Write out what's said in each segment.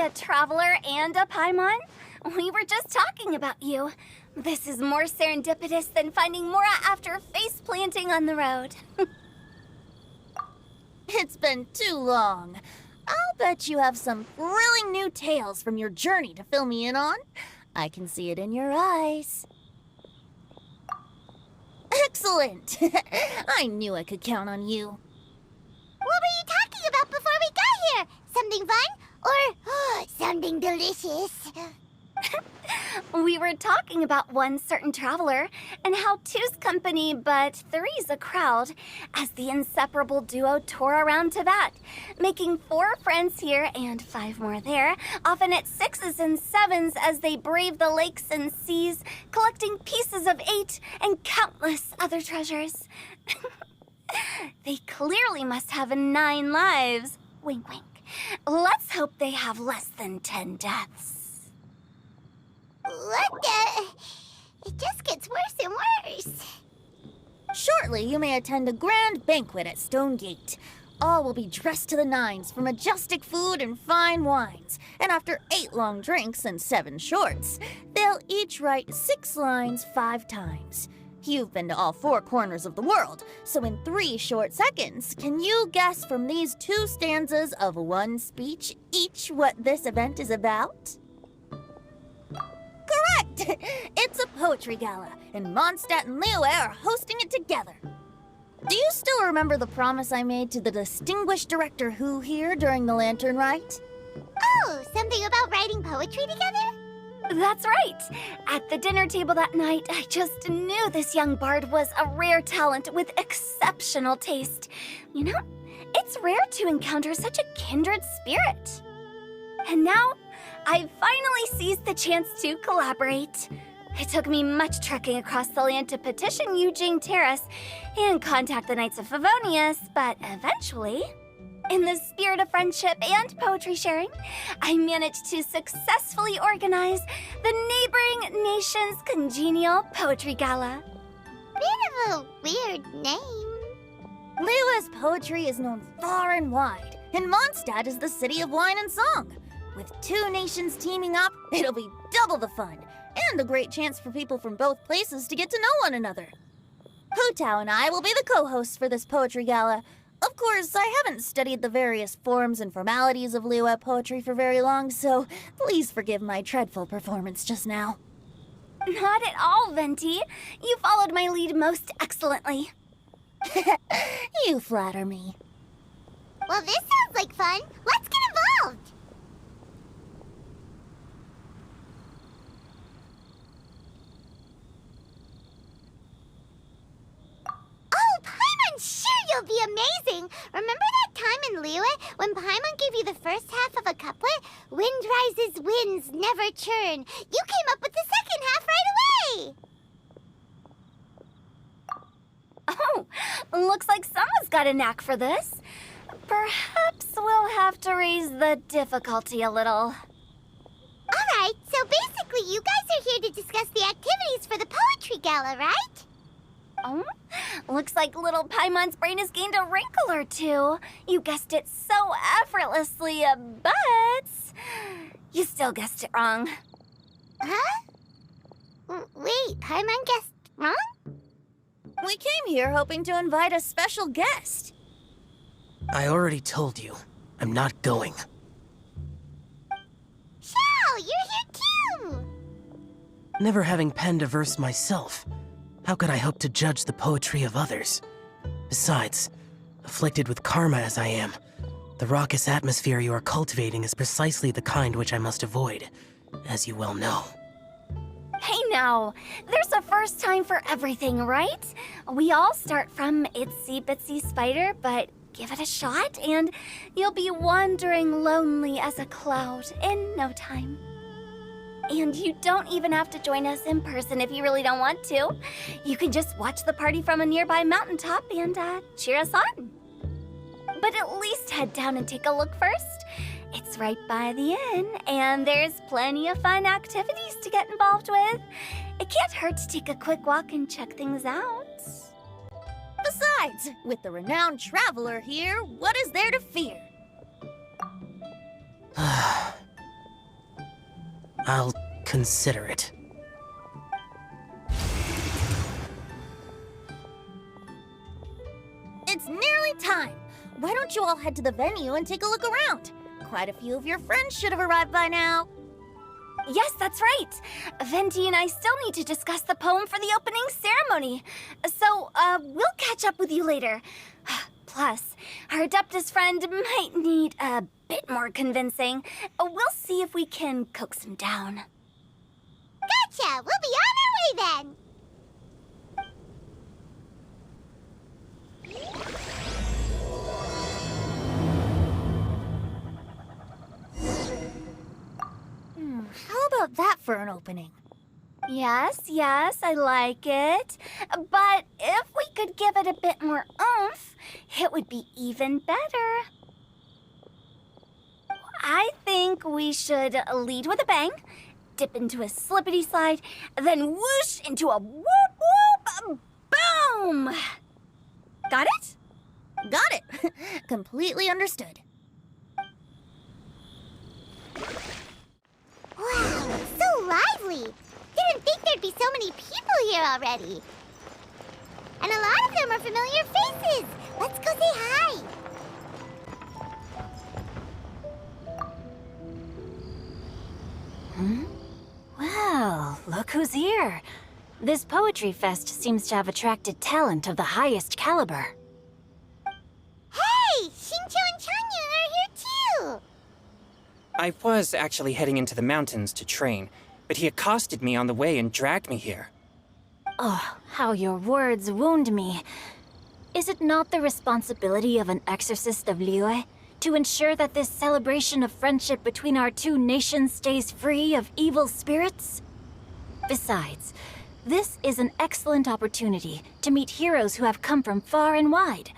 a traveler and a Paimon? We were just talking about you. This is more serendipitous than finding Mora after face planting on the road. It's been too long. I'll bet you have some thrilling new tales from your journey to fill me in on. I can see it in your eyes. Excellent! I knew I could count on you. What were you talking about before we got here? Something fun? Or something delicious? We were talking about one certain traveler and how two's company but three's a crowd as the inseparable duo tour around Tibet, making 4 friends here and 5 more there, often at 6s and 7s as they brave the lakes and seas, collecting pieces of 8 and countless other treasures. They clearly must have 9 lives. Wink, wink. Let's hope they have less than 10 deaths. What the? It just gets worse and worse. Shortly, you may attend a grand banquet at Stone Gate. All will be dressed to the nines for majestic food and fine wines. And after 8 long drinks and 7 shorts, they'll each write 6 lines 5 times. You've been to all 4 corners of the world, so in 3 short seconds, can you guess from these 2 stanzas of 1 speech each what this event is about? Correct! It's a poetry gala, and Mondstadt and Liyue are hosting it together. Do you still remember the promise I made to the distinguished director Who here during the Lantern Rite? Oh, something about writing poetry together? That's right. At the dinner table that night, I just knew this young bard was a rare talent with exceptional taste. You know, it's rare to encounter such a kindred spirit. And now, I've finally seized the chance to collaborate. It took me much trekking across the land to petition Eugene Terrace and contact the Knights of Favonius, but eventually, in the spirit of friendship and poetry sharing, I managed to successfully organize the neighboring nation's congenial poetry gala. Bit of a weird name. Liyue's poetry is known far and wide, and Mondstadt is the city of wine and song. With 2 nations teaming up, it'll be double the fun, and a great chance for people from both places to get to know one another. Hu Tao and I will be the co-hosts for this poetry gala. Of course, I haven't studied the various forms and formalities of Liyue poetry for very long, so please forgive my dreadful performance just now. Not at all, Venti. You followed my lead most excellently. You flatter me. Well, this sounds like fun. Let's get involved. Oh, Paimon, sure you'll be amazing. Remember that time in Liyue when Paimon gave you the first half of a couplet? Wind rises, winds never churn. You came up with the second half right away. Oh, looks like someone's got a knack for this. Perhaps we'll have to raise the difficulty a little. All right, so basically you guys are here to discuss the activities for the poetry gala, right? Oh, looks like little Paimon's brain has gained a wrinkle or 2. You guessed it so effortlessly, but you still guessed it wrong. Huh? Wait, Paimon guessed wrong? We came here hoping to invite a special guest. I already told you, I'm not going. Xiao, you're here too! Never having penned a verse myself, how could I hope to judge the poetry of others? Besides, afflicted with karma as I am, the raucous atmosphere you are cultivating is precisely the kind which I must avoid, as you well know. Hey now, there's a first time for everything, right? We all start from itsy bitsy spider, but give it a shot and you'll be wandering lonely as a cloud in no time. And you don't even have to join us in person if you really don't want to. You can just watch the party from a nearby mountaintop and cheer us on. But at least head down and take a look first. It's right by the inn, and there's plenty of fun activities to get involved with. It can't hurt to take a quick walk and check things out. Besides, with the renowned traveler here, what is there to fear? I'll consider it. It's nearly time. Why don't you all head to the venue and take a look around? Quite a few of your friends should have arrived by now. Yes, that's right. Venti and I still need to discuss the poem for the opening ceremony. So, we'll catch up with you later. Plus, our Adeptus friend might need a bit more convincing. We'll see if we can coax him down. Gotcha! We'll be on our way then! How about that for an opening? Yes, I like it. But if we could give it a bit more oomph, it would be even better. I think we should lead with a bang, dip into a slippity slide, then whoosh into a whoop whoop boom! Got it? Got it. Completely understood. Wow, so lively! Didn't think there'd be so many people here already. And a lot of them are familiar faces. Let's go say hi. Well, look who's here. This poetry fest seems to have attracted talent of the highest caliber. Hey, Xingqiu and Changyun are here too. I was actually heading into the mountains to train, but he accosted me on the way and dragged me here. Oh, how your words wound me. Is it not the responsibility of an exorcist of Liyue to ensure that this celebration of friendship between our two nations stays free of evil spirits? Besides, this is an excellent opportunity to meet heroes who have come from far and wide.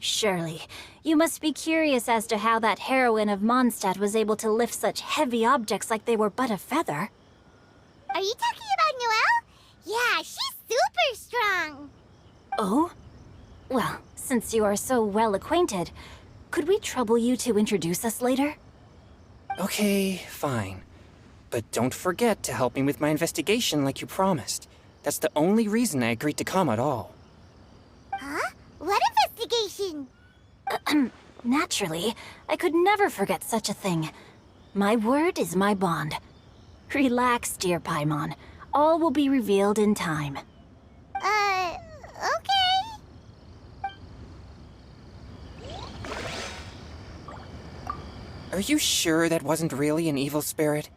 Surely, you must be curious as to how that heroine of Mondstadt was able to lift such heavy objects like they were but a feather. Are you talking about Noelle? Yeah, she's super strong. Oh? Well, since you are so well acquainted, could we trouble you to introduce us later? Okay, fine. But don't forget to help me with my investigation like you promised. That's the only reason I agreed to come at all. Huh? What investigation? Naturally, I could never forget such a thing. My word is my bond. Relax, dear Paimon. All will be revealed in time. Okay. Are you sure that wasn't really an evil spirit?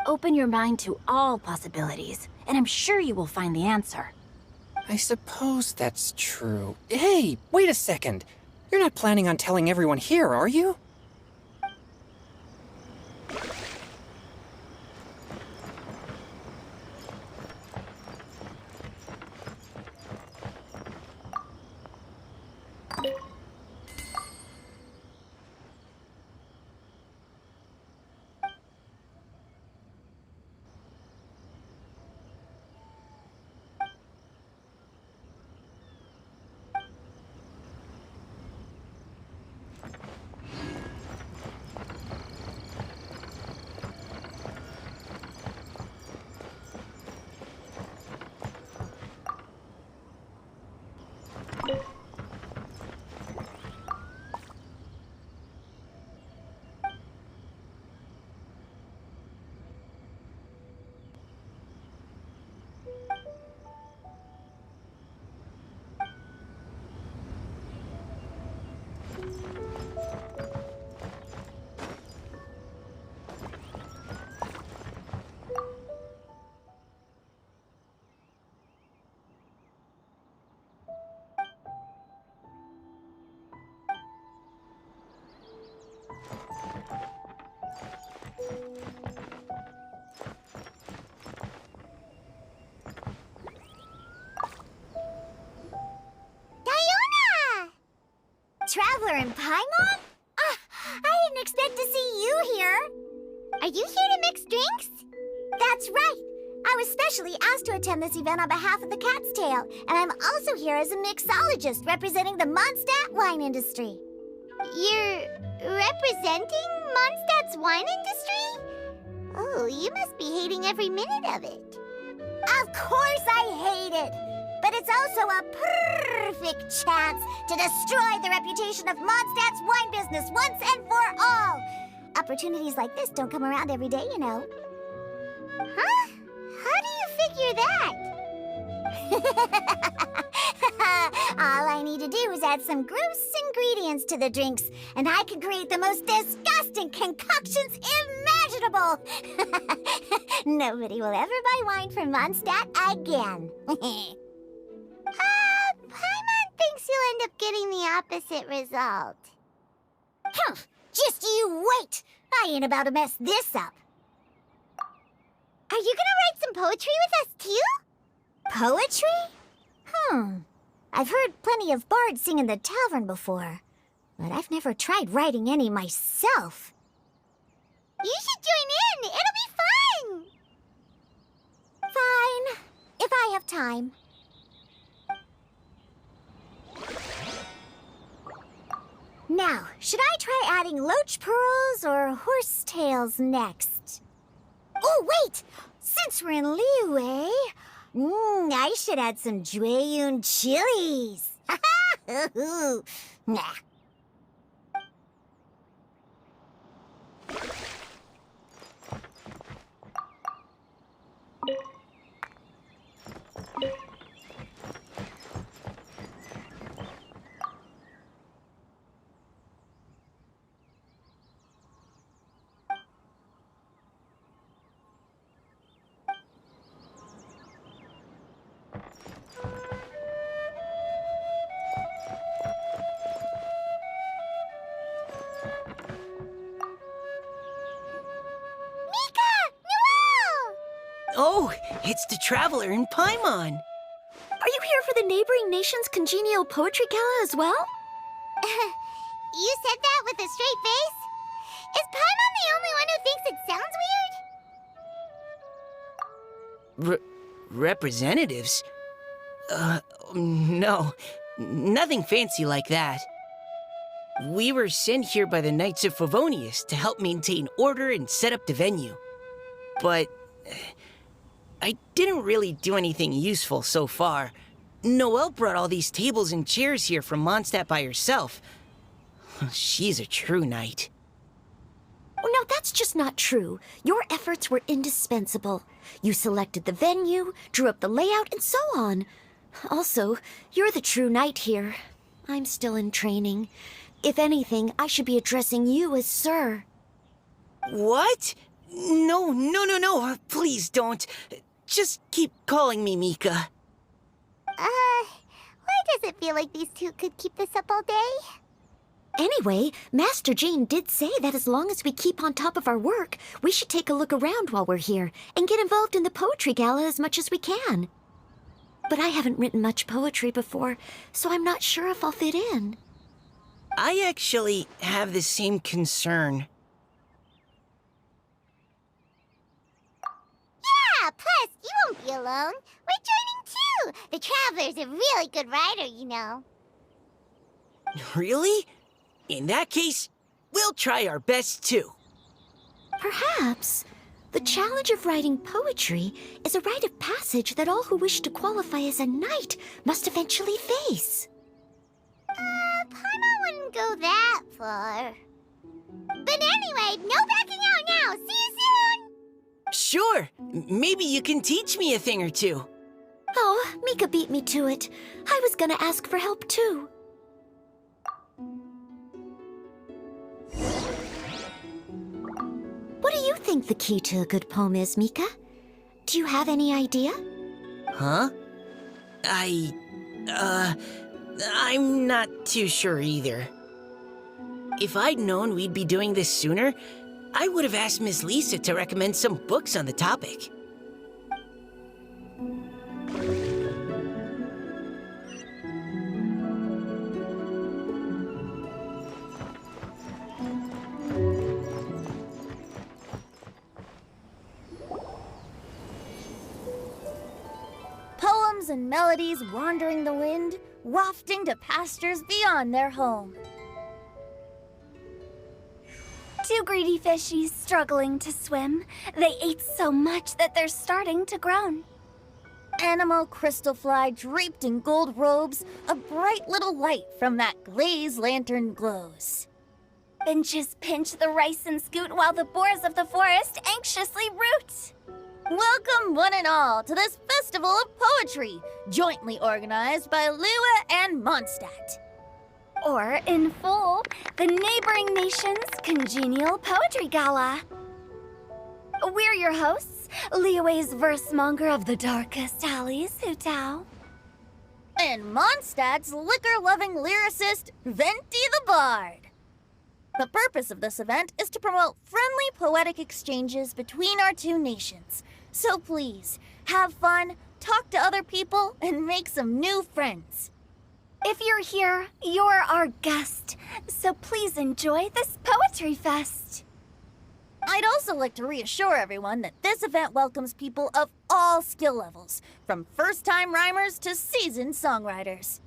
Open your mind to all possibilities, and I'm sure you will find the answer. I suppose that's true. Hey, wait a second. You're not planning on telling everyone here, are you? Traveler in Paimon? I didn't expect to see you here. Are you here to mix drinks? That's right. I was specially asked to attend this event on behalf of the Cat's Tail, and I'm also here as a mixologist representing the Mondstadt wine industry. You're representing Mondstadt's wine industry? Oh, you must be hating every minute of it. Of course I hate it! But it's also a perfect chance to destroy the reputation of Mondstadt's wine business once and for all! Opportunities like this don't come around every day, you know. Huh? How do you figure that? All I need to do is add some gross ingredients to the drinks, and I can create the most disgusting concoctions imaginable! Nobody will ever buy wine from Mondstadt again. Paimon thinks you'll end up getting the opposite result. Just you wait! I ain't about to mess this up. Are you gonna write some poetry with us too? Poetry? I've heard plenty of bards sing in the tavern before, but I've never tried writing any myself. You should join in! It'll be fun! Fine, if I have time. Now, should I try adding loach pearls or horse tails next? Oh, wait! Since we're in Liyue, I should add some Jueyun chilies. Nah. Oh, it's the Traveler in Paimon. Are you here for the neighboring nation's congenial poetry gala as well? You said that with a straight face? Is Paimon the only one who thinks it sounds weird? Representatives? No. Nothing fancy like that. We were sent here by the Knights of Favonius to help maintain order and set up the venue. But I didn't really do anything useful so far. Noelle brought all these tables and chairs here from Mondstadt by herself. She's a true knight. Oh, no, that's just not true. Your efforts were indispensable. You selected the venue, drew up the layout, and so on. Also, you're the true knight here. I'm still in training. If anything, I should be addressing you as Sir. What? No. Please don't. Just keep calling me Mika. Why does it feel like these two could keep this up all day? Anyway, Master Jane did say that as long as we keep on top of our work, we should take a look around while we're here and get involved in the poetry gala as much as we can. But I haven't written much poetry before, so I'm not sure if I'll fit in. I actually have the same concern. Yeah, plus, you won't be alone. We're joining too. The Traveler's a really good writer, you know. Really? In that case, we'll try our best too. Perhaps. The challenge of writing poetry is a rite of passage that all who wish to qualify as a knight must eventually face. Paimon wouldn't go that far. But anyway, no backing out now. See you soon! Sure, maybe you can teach me a thing or two. Oh, Mika beat me to it. I was gonna ask for help too. What do you think the key to a good poem is, Mika? Do you have any idea? Huh? I'm not too sure either. If I'd known we'd be doing this sooner, I would have asked Miss Lisa to recommend some books on the topic. Poems and melodies wandering the wind, wafting to pastures beyond their home. Two greedy fishies struggling to swim. They ate so much that they're starting to groan. Animal crystal fly draped in gold robes, a bright little light from that glazed lantern glows. Benches pinch the rice and scoot while the boars of the forest anxiously root. Welcome, one and all, to this festival of poetry, jointly organized by Liyue and Mondstadt. Or, in full, the neighboring nation's congenial poetry gala. We're your hosts, Liyue's verse-monger of the darkest alleys, Hutao. And Mondstadt's liquor-loving lyricist, Venti the Bard. The purpose of this event is to promote friendly poetic exchanges between our two nations. So please, have fun, talk to other people, and make some new friends. If you're here, you're our guest, so please enjoy this poetry fest. I'd also like to reassure everyone that this event welcomes people of all skill levels, from first-time rhymers to seasoned songwriters.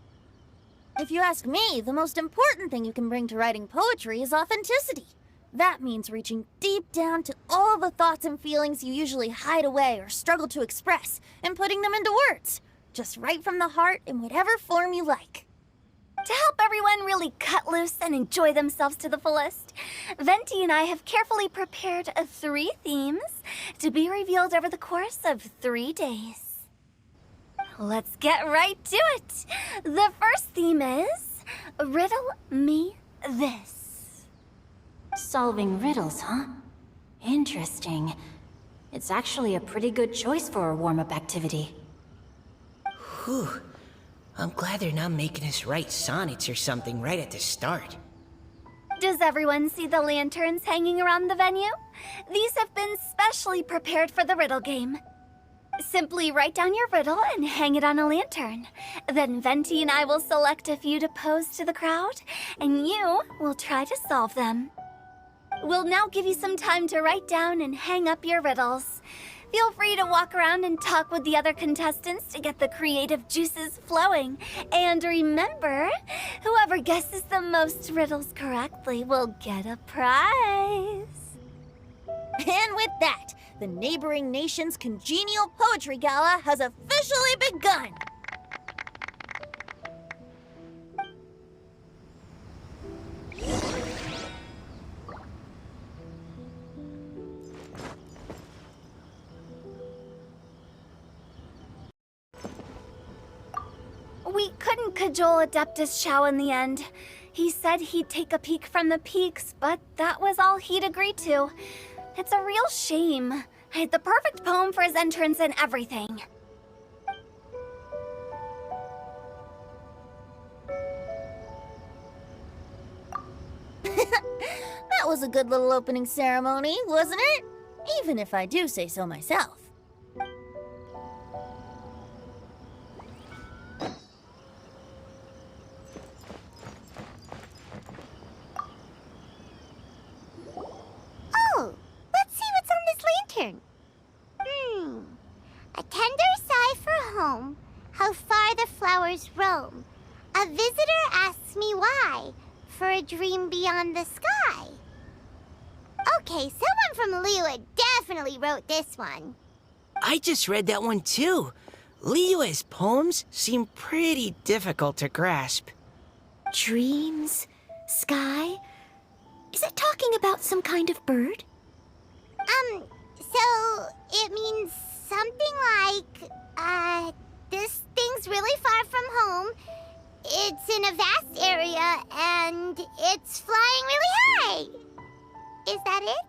If you ask me, the most important thing you can bring to writing poetry is authenticity. That means reaching deep down to all the thoughts and feelings you usually hide away or struggle to express, and putting them into words. Just right from the heart in whatever form you like. To help everyone really cut loose and enjoy themselves to the fullest, Venti and I have carefully prepared 3 themes to be revealed over the course of 3 days. Let's get right to it. The first theme is Riddle Me This. Solving riddles, huh? Interesting. It's actually a pretty good choice for a warm-up activity. Whew. I'm glad they're not making us write sonnets or something right at the start. Does everyone see the lanterns hanging around the venue? These have been specially prepared for the riddle game. Simply write down your riddle and hang it on a lantern. Then Venti and I will select a few to pose to the crowd, and you will try to solve them. We'll now give you some time to write down and hang up your riddles. Feel free to walk around and talk with the other contestants to get the creative juices flowing. And remember, whoever guesses the most riddles correctly will get a prize. And with that, the neighboring nation's congenial poetry gala has officially begun. We couldn't cajole Adeptus Chow in the end. He said he'd take a peek from the peaks, but that was all he'd agreed to. It's a real shame. I had the perfect poem for his entrance and everything. That was a good little opening ceremony, wasn't it? Even if I do say so myself. Oh, let's see what's on this lantern. A tender sigh for home, how far the flowers roam. A visitor asks me why, for a dream beyond the sky. Okay, someone from Liyue definitely wrote this one. I just read that one too. Liyue's poems seem pretty difficult to grasp. Dreams? Sky? Is it talking about some kind of bird? So it means something like, this thing's really far from home. It's in a vast area, and it's flying really high. Is that it?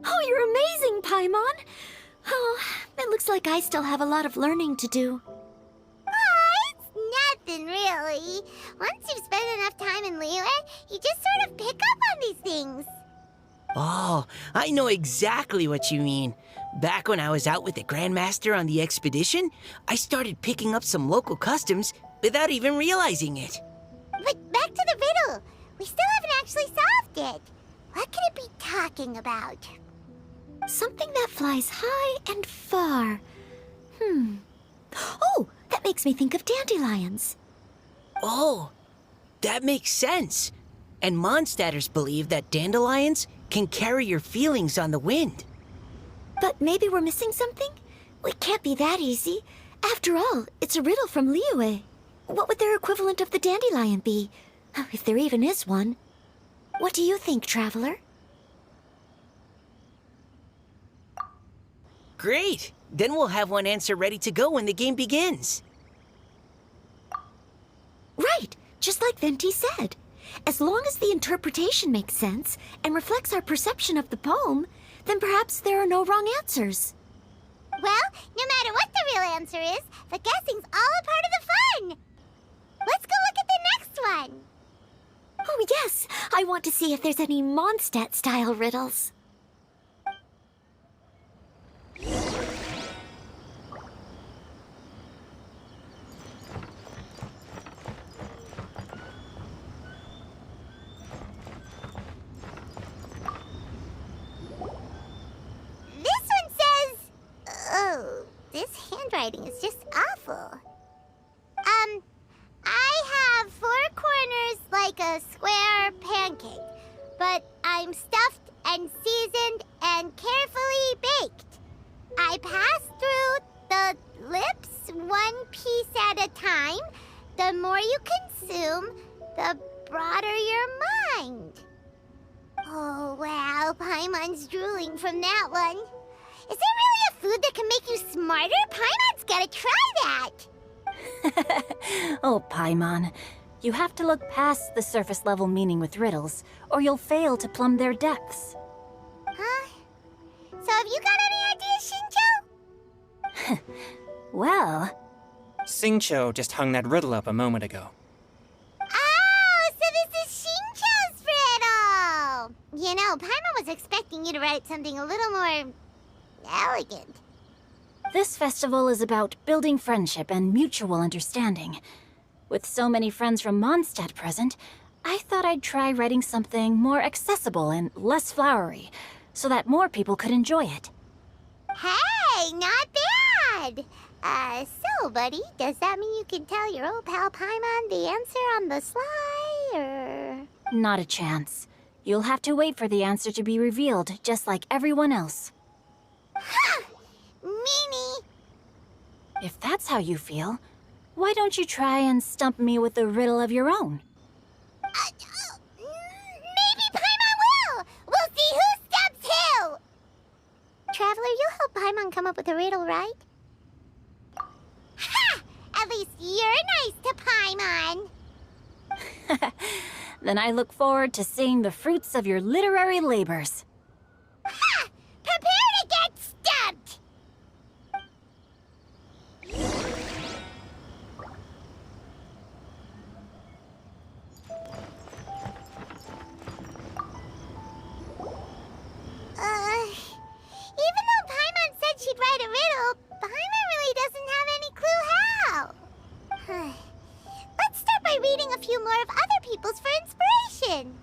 Oh, you're amazing, Paimon! Oh, it looks like I still have a lot of learning to do. It's nothing really. Once you've spent enough time in Liyue, you just sort of pick up on these things. Oh, I know exactly what you mean. Back when I was out with the Grandmaster on the expedition, I started picking up some local customs without even realizing it. But back to the riddle. We still haven't actually solved it. What could it be talking about? Something that flies high and far. Oh, that makes me think of dandelions. Oh, that makes sense. And Mondstadters believe that dandelions can carry your feelings on the wind. But maybe we're missing something? It can't be that easy. After all, it's a riddle from Liyue. What would their equivalent of the dandelion be? If there even is one. What do you think, Traveler? Great! Then we'll have one answer ready to go when the game begins. Right, just like Venti said. As long as the interpretation makes sense and reflects our perception of the poem, then perhaps there are no wrong answers. Well, no matter what the real answer is, the guessing's all a part of the fun. Let's go look at the next one. Oh yes, I want to see if there's any Mondstadt-style riddles. This handwriting is just awful. I have 4 corners like a square pancake, but I'm stuffed and seasoned and carefully baked. I pass through the lips 1 piece at a time. The more you consume, the broader your mind. Oh, wow, Paimon's drooling from that one. Is there really a food that can make you smarter? Paimon's gotta try that! Oh, Paimon. You have to look past the surface-level meaning with riddles, or you'll fail to plumb their depths. Huh? So have you got any ideas, Shincho? Well... Xingqiu just hung that riddle up a moment ago. Oh, so this is Shincho's riddle! You know, Paimon was expecting you to write something a little more... elegant. This festival is about building friendship and mutual understanding. With so many friends from Mondstadt present, I thought I'd try writing something more accessible and less flowery, so that more people could enjoy it. Hey, not bad! So, buddy, does that mean you can tell your old pal Paimon the answer on the sly, or...? Not a chance. You'll have to wait for the answer to be revealed, just like everyone else. Ha! Meanie! If that's how you feel, why don't you try and stump me with a riddle of your own? Maybe Paimon will! We'll see who stumps who! Traveler, you'll help Paimon come up with a riddle, right? Ha! At least you're nice to Paimon! Then I look forward to seeing the fruits of your literary labors. Ha! Prepare to get stumped! Even though Paimon said she'd write a riddle, Paimon really doesn't have any clue how. Let's start by reading a few more of other people's for inspiration.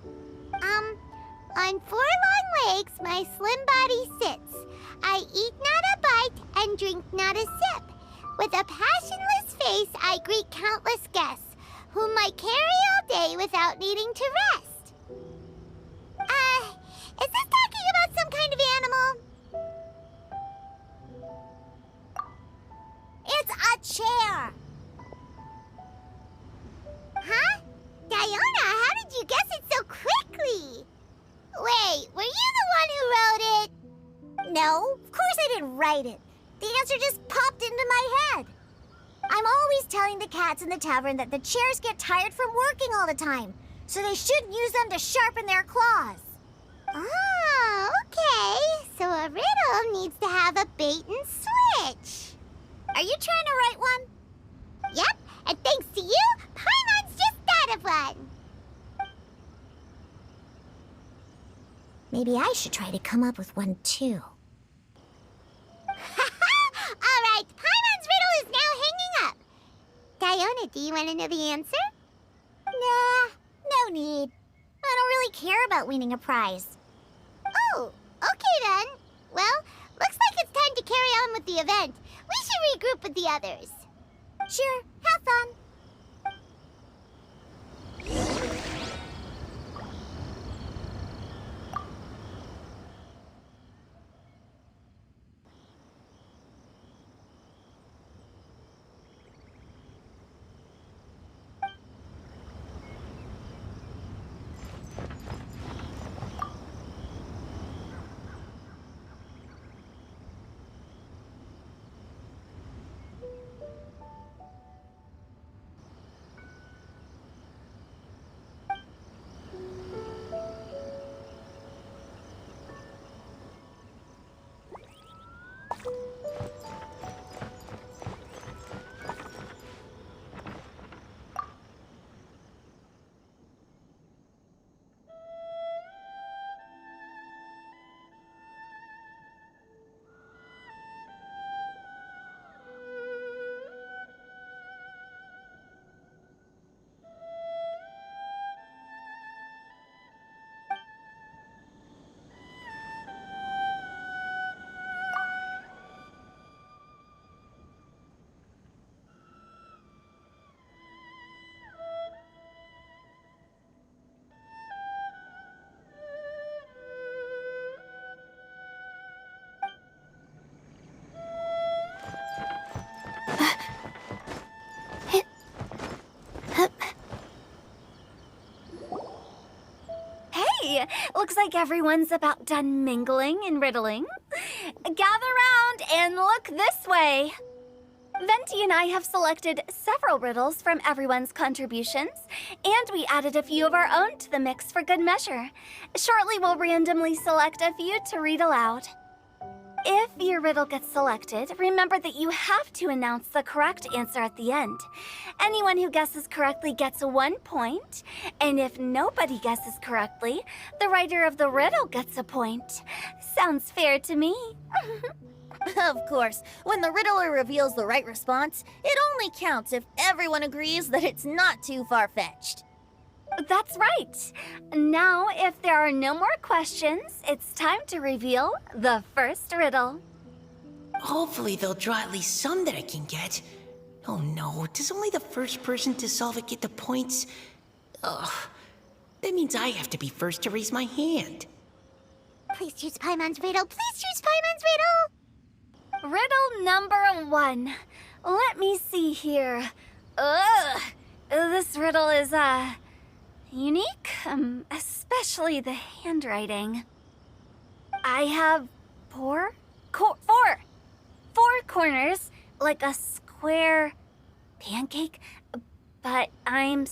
On 4 long legs my slim body sits. I eat not a bite and drink not a sip. With a passionless face I greet countless guests, whom I carry all day without needing to rest. Is this talking about some kind of animal? It's a chair. Huh? Diona, how did you guess it so quickly? Wait, were you the one who wrote it? No, of course I didn't write it. The answer just popped into my head. I'm always telling the cats in the tavern that the chairs get tired from working all the time, so they shouldn't use them to sharpen their claws. Oh, okay. So a riddle needs to have a bait and switch. Are you trying to write one? Yep, and thanks to you, Paimon's just thought of one. Maybe I should try to come up with one too. All right, Paimon's riddle is now hanging up. Diona, do you want to know the answer? Nah, no need. I don't really care about winning a prize. Oh, okay then. Well, looks like it's time to carry on with the event. We should regroup with the others. Sure, have fun. Okay, looks like everyone's about done mingling and riddling. Gather round and look this way. Venti and I have selected several riddles from everyone's contributions, and we added a few of our own to the mix for good measure. Shortly, we'll randomly select a few to read aloud. If your riddle gets selected, remember that you have to announce the correct answer at the end. Anyone who guesses correctly gets 1 point, and if nobody guesses correctly, the writer of the riddle gets a point. Sounds fair to me. Of course, when the riddler reveals the right response, it only counts if everyone agrees that it's not too far-fetched. That's right. Now, if there are no more questions, it's time to reveal the first riddle. Hopefully they'll draw at least some that I can get. Oh no, does only the first person to solve it get the points? Ugh, that means I have to be first to raise my hand. Please choose Paimon's riddle. Please choose Paimon's riddle. Riddle number 1. Let me see here. Ugh, this riddle is, unique, especially the handwriting. I have four corners, like a square pancake, but I'm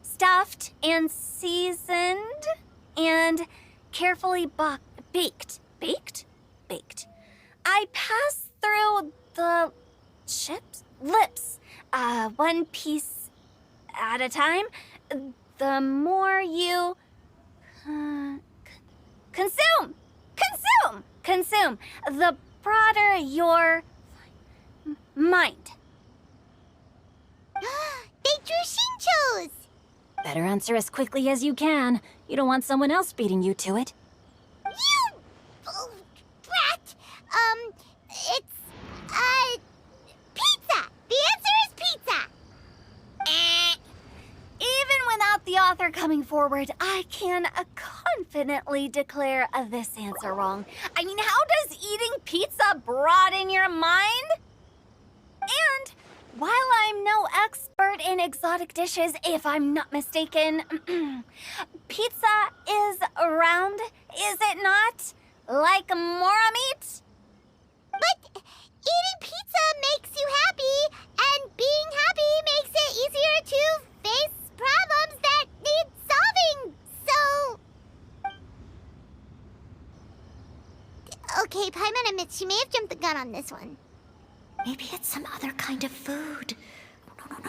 stuffed and seasoned and carefully baked. Baked. I pass through the lips, one piece at a time. The more you consume, the broader your mind. They drew Shinchos! Better answer as quickly as you can. You don't want someone else beating you to it. You brat! It's, pizza! The answer is pizza! Even without the author coming forward, I can confidently declare this answer wrong. I mean, how does eating pizza broaden your mind? And while I'm no expert in exotic dishes, if I'm not mistaken, pizza is round, is it not? Like mora meat? But eating pizza makes you happy, and being happy makes it easier to face problems that need solving, so... Okay, Paimon admits she may have jumped the gun on this one. Maybe it's some other kind of food.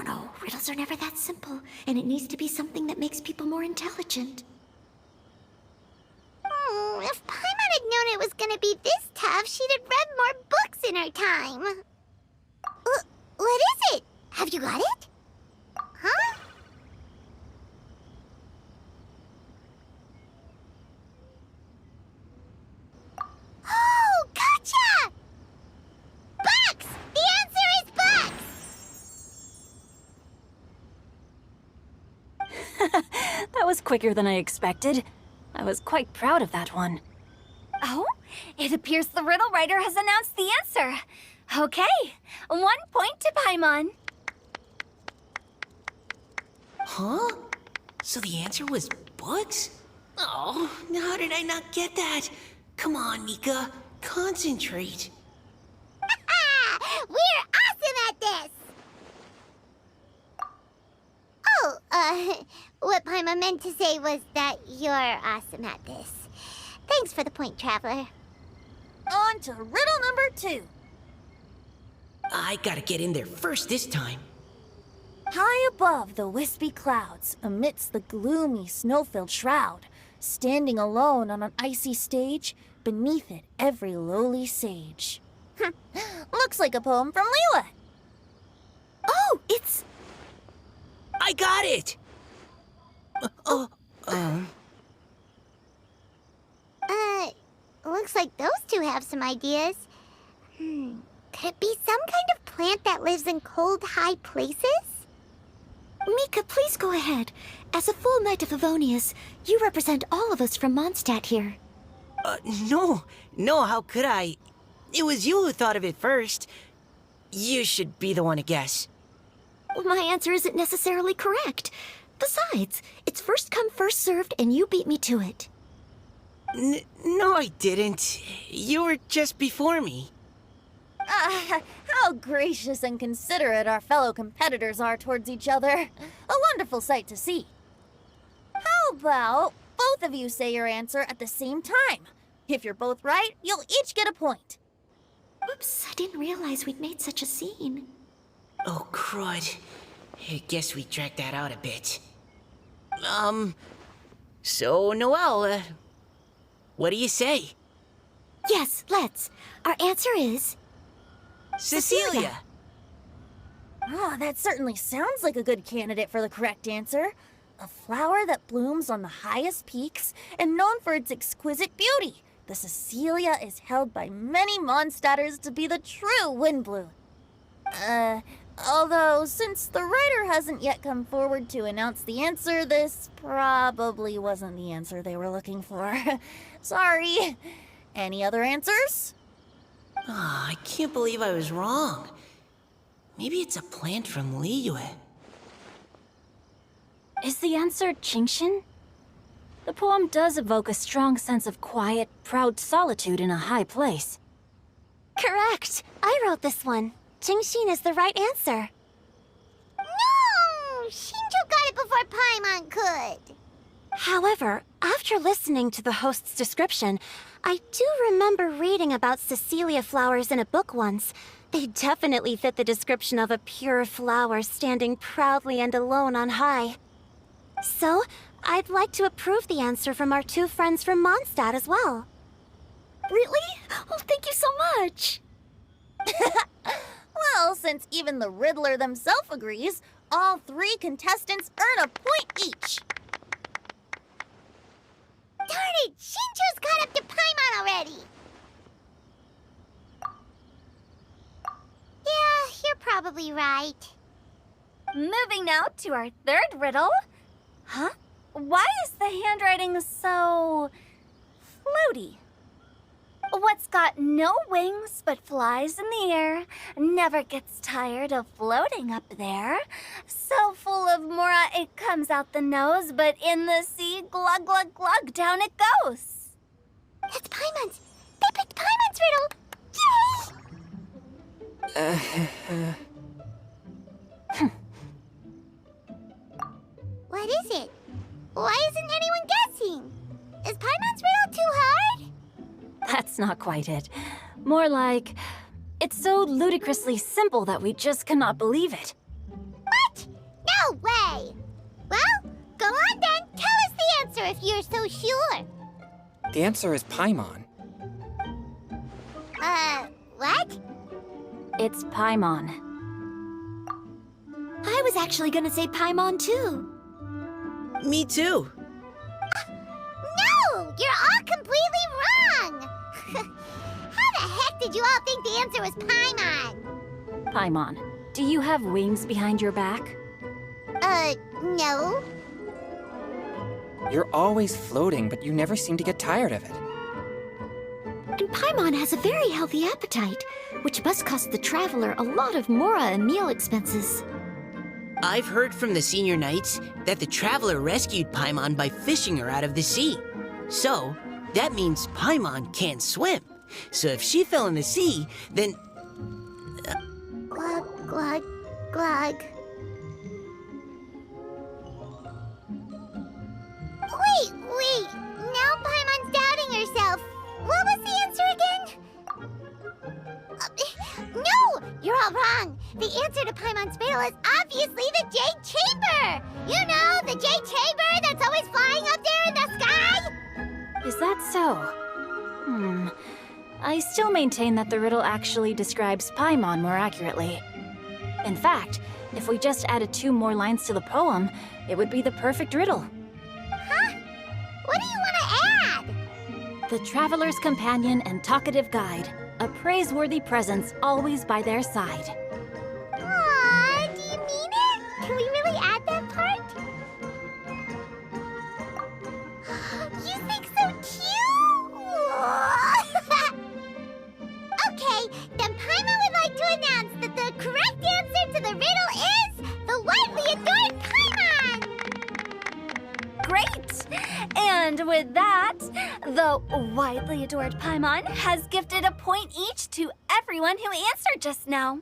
No. Riddles are never that simple, and it needs to be something that makes people more intelligent. If Paimon had known it was gonna be this tough, she'd have read more books in her time. What is it? Have you got it? Huh? Oh, gotcha! Bucks! The answer is bucks! That was quicker than I expected. I was quite proud of that one. Oh, it appears the riddle writer has announced the answer. Okay, 1 point to Paimon. Huh? So the answer was bugs? Oh, how did I not get that? Come on, Mika, concentrate. We're awesome at this! Oh, what Paimon meant to say was that you're awesome at this. Thanks for the point, Traveler. On to riddle number 2. I gotta get in there first this time. High above the wispy clouds, amidst the gloomy snow-filled shroud, standing alone on an icy stage, beneath it every lowly sage. Looks like a poem from Liyue. Oh, it's... I got it! Looks like those two have some ideas. Could it be some kind of plant that lives in cold, high places? Mika, please go ahead. As a full Knight of Favonius, you represent all of us from Mondstadt here. No, how could I? It was you who thought of it first. You should be the one to guess. My answer isn't necessarily correct. Besides, it's first come, first served, and you beat me to it. No, I didn't. You were just before me. How gracious and considerate our fellow competitors are towards each other. A wonderful sight to see. How about both of you say your answer at the same time? If you're both right, you'll each get a point. Oops, I didn't realize we'd made such a scene. Oh, crud. I guess we dragged that out a bit. So, Noelle, what do you say? Yes, let's. Our answer is... Cecilia! Oh, that certainly sounds like a good candidate for the correct answer. A flower that blooms on the highest peaks and known for its exquisite beauty. The Cecilia is held by many Mondstadters to be the true Windblue. Although, since the writer hasn't yet come forward to announce the answer, this probably wasn't the answer they were looking for. Sorry. Any other answers? Ah, I can't believe I was wrong. Maybe it's a plant from Liyue. Is the answer Genshin? The poem does evoke a strong sense of quiet, proud solitude in a high place. Correct. I wrote this one. Genshin is the right answer. No! Shinjo got it before Paimon could. However, after listening to the host's description, I do remember reading about Cecilia flowers in a book once. They definitely fit the description of a pure flower standing proudly and alone on high. So, I'd like to approve the answer from our two friends from Mondstadt as well. Really? Oh, thank you so much! Well, since even the Riddler themselves agrees, all three contestants earn a point each. Darn it! Shinjo's caught up to Paimon already! Yeah, you're probably right. Moving now to our third riddle. Huh? Why is the handwriting so... floaty? What's got no wings but flies in the air, never gets tired of floating up there. So full of mora it comes out the nose, but in the sea, glug glug glug, down it goes. That's Paimon's! They picked Paimon's riddle! Yay! What is it? Why isn't anyone guessing? Is Paimon's riddle too hard? That's not quite it. More like, it's so ludicrously simple that we just cannot believe it. What? No way! Well, go on then. Tell us the answer if you're so sure. The answer is Paimon. What? It's Paimon. I was actually gonna say Paimon too. Me too. No! You're all completely wrong! How the heck did you all think the answer was Paimon? Paimon, do you have wings behind your back? No. You're always floating, but you never seem to get tired of it. And Paimon has a very healthy appetite, which must cost the traveler a lot of mora and meal expenses. I've heard from the senior knights that the traveler rescued Paimon by fishing her out of the sea. So, that means Paimon can't swim. So if she fell in the sea, then... Glug, glug, glug. Wait. Now Paimon's doubting herself. What was the answer again? No! You're all wrong. The answer to Paimon's riddle is obviously the Jade Chamber! You know, the Jade Chamber that's always flying up there in the sky? Is that so? I still maintain that the riddle actually describes Paimon more accurately. In fact, if we just added 2 more lines to the poem, it would be the perfect riddle. Huh? What do you want to add? The traveler's companion and talkative guide, a praiseworthy presence always by their side. Aw, do you mean it? Can we really add that part? You think so too? Okay, then Paimon would like to announce that the correct answer to the riddle is the widely adored Paimon! Great! And And with that, the widely adored Paimon has gifted a point each to everyone who answered just now.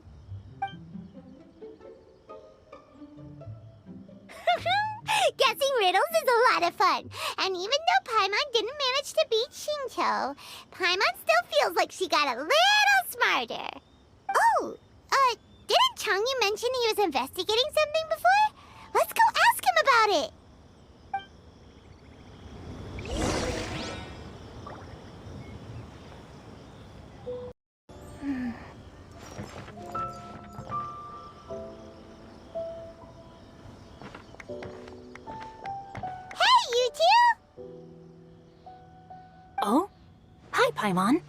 Guessing riddles is a lot of fun. And even though Paimon didn't manage to beat Shinto, Paimon still feels like she got a little smarter. Oh, didn't Changyu mention he was investigating something before? Let's go ask him about it. Hey, you two! Oh? Hi, Paimon.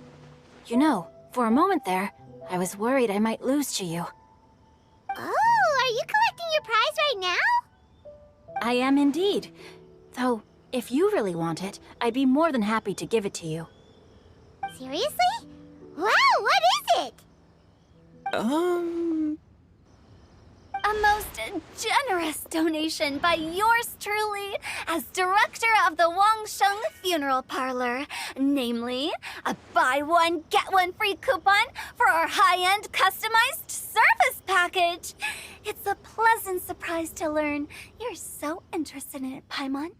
You know, for a moment there, I was worried I might lose to you. Oh, are you collecting your prize right now? I am indeed. Though, if you really want it, I'd be more than happy to give it to you. Seriously? Wow, what is it? A most generous donation by yours truly as director of the Wangsheng Funeral Parlor. Namely, a buy one, get one free coupon for our high-end customized service package. It's a pleasant surprise to learn you're so interested in it, Paimon.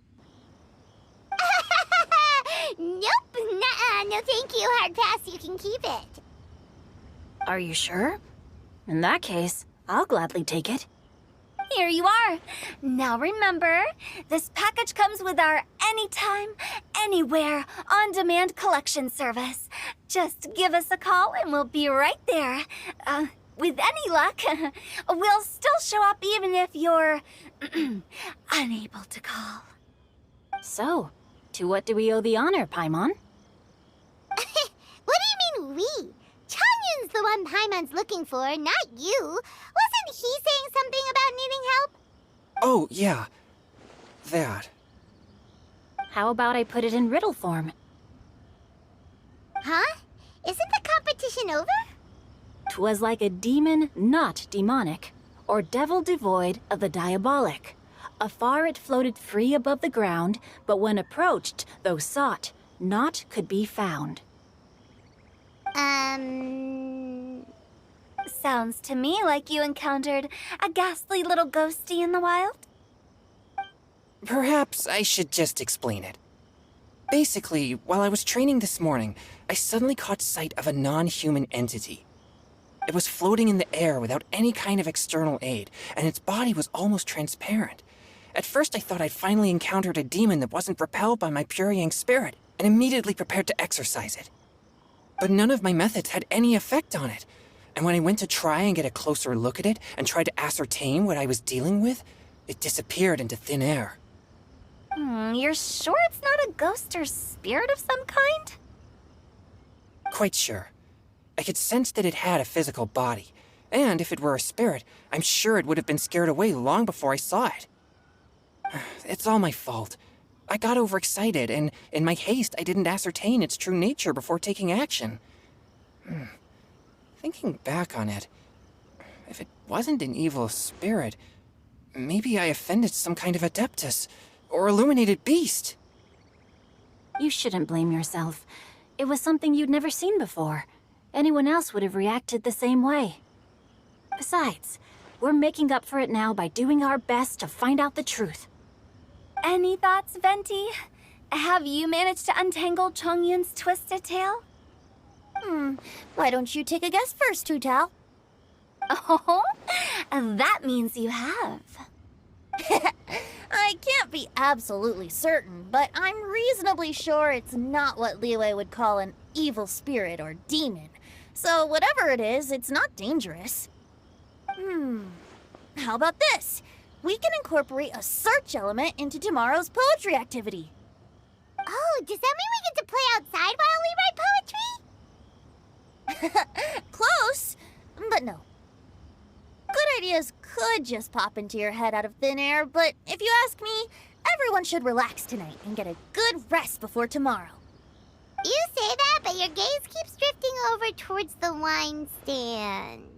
Nope, nuh-uh, no thank you, hard pass, you can keep it. Are you sure? In that case, I'll gladly take it. Here you are. Now remember, this package comes with our anytime, anywhere, on-demand collection service. Just give us a call and we'll be right there. With any luck, we'll still show up even if you're unable to call. So, to what do we owe the honor, Paimon? What do you mean we? Changyun's the one Paimon's looking for, not you. Wasn't he saying something about needing help? Oh, yeah. That. How about I put it in riddle form? Huh? Isn't the competition over? 'Twas like a demon not demonic, or devil devoid of the diabolic. Afar it floated free above the ground, but when approached, though sought, naught could be found. Sounds to me like you encountered a ghastly little ghosty in the wild. Perhaps I should just explain it. Basically, while I was training this morning, I suddenly caught sight of a non-human entity. It was floating in the air without any kind of external aid, and its body was almost transparent. At first I thought I'd finally encountered a demon that wasn't repelled by my pure yang spirit, and immediately prepared to exorcise it. But none of my methods had any effect on it, and when I went to try and get a closer look at it and tried to ascertain what I was dealing with, it disappeared into thin air. You're sure it's not a ghost or spirit of some kind? Quite sure. I could sense that it had a physical body, and if it were a spirit, I'm sure it would have been scared away long before I saw it. It's all my fault. I got overexcited, and in my haste, I didn't ascertain its true nature before taking action. Thinking back on it, if it wasn't an evil spirit, maybe I offended some kind of adeptus, or illuminated beast. You shouldn't blame yourself. It was something you'd never seen before. Anyone else would have reacted the same way. Besides, we're making up for it now by doing our best to find out the truth. Any thoughts, Venti? Have you managed to untangle Chongyun's twisted tail? Why don't you take a guess first, Hu-Tao? Oh, that means you have. I can't be absolutely certain, but I'm reasonably sure it's not what Liyue would call an evil spirit or demon. So whatever it is, it's not dangerous. How about this? We can incorporate a search element into tomorrow's poetry activity. Oh, does that mean we get to play outside while we write poetry? Close, but no. Good ideas could just pop into your head out of thin air, but if you ask me, everyone should relax tonight and get a good rest before tomorrow. You say that, but your gaze keeps drifting over towards the wine stand.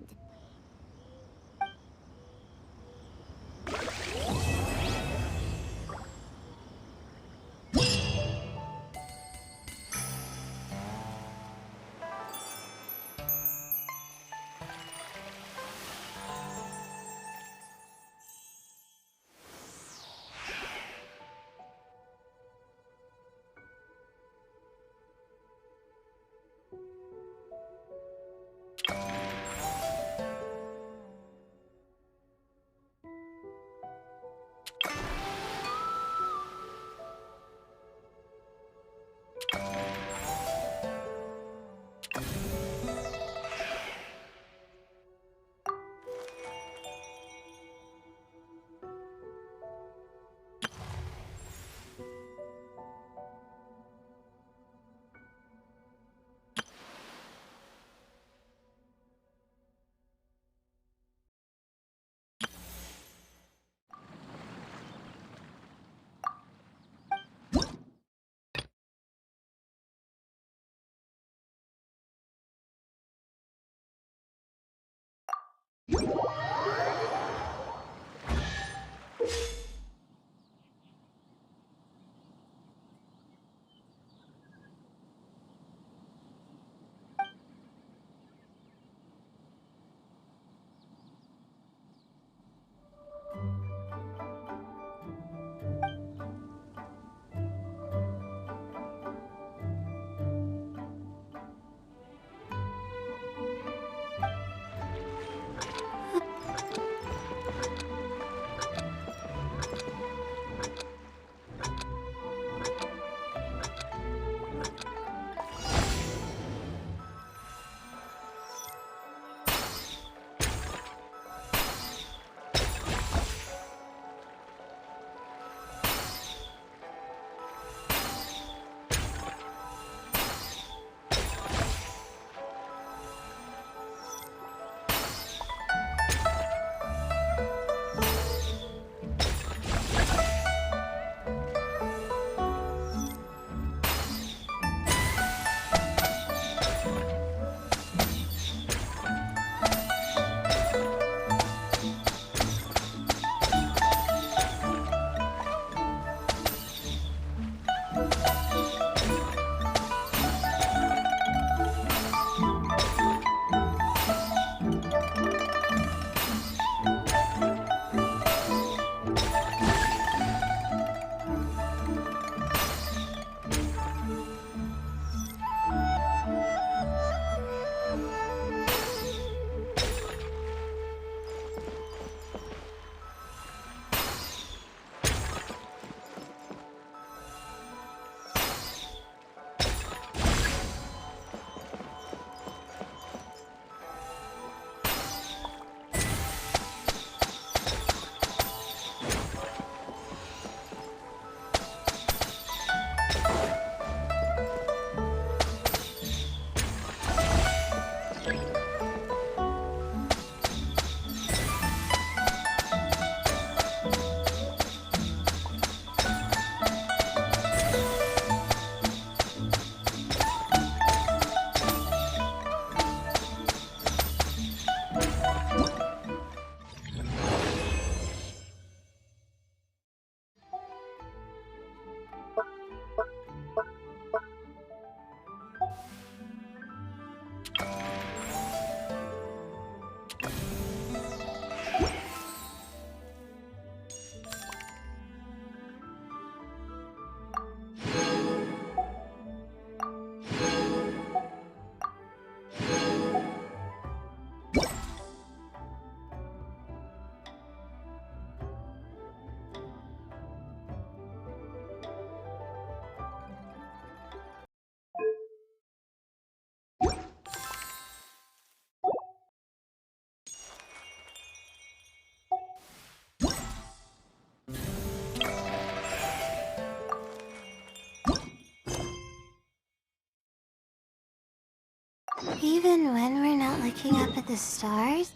Even when we're not looking up at the stars?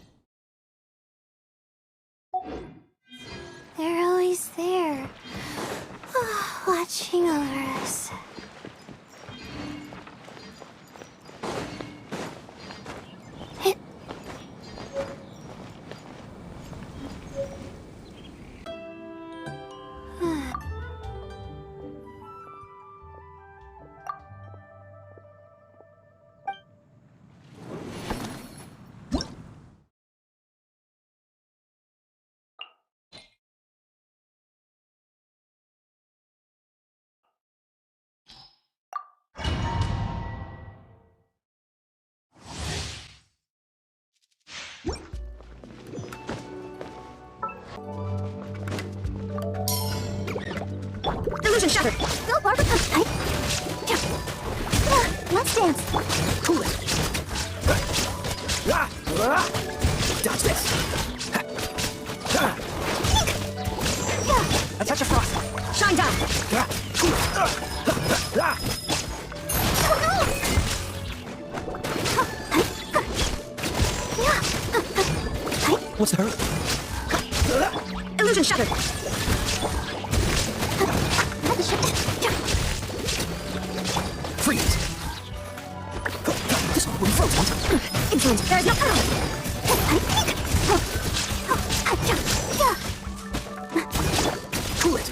They're always there, watching over us. Illusion shattered! Go, Barbara! Let's dance! Cool it. Dodge this. A touch of frost. Shine down! What's the hurry? Illusion shattered! Freeze. This one will be frozen. Influence, there is no power! Cool it.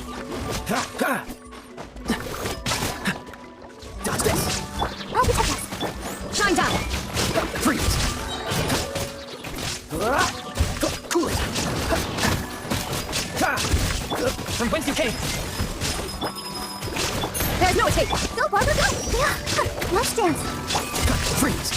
Dodge this. I'll protect us! Shine down! Freeze. Cool it. From whence you came. There is no escape! Go, Barbara, go! Let's dance! Freeze.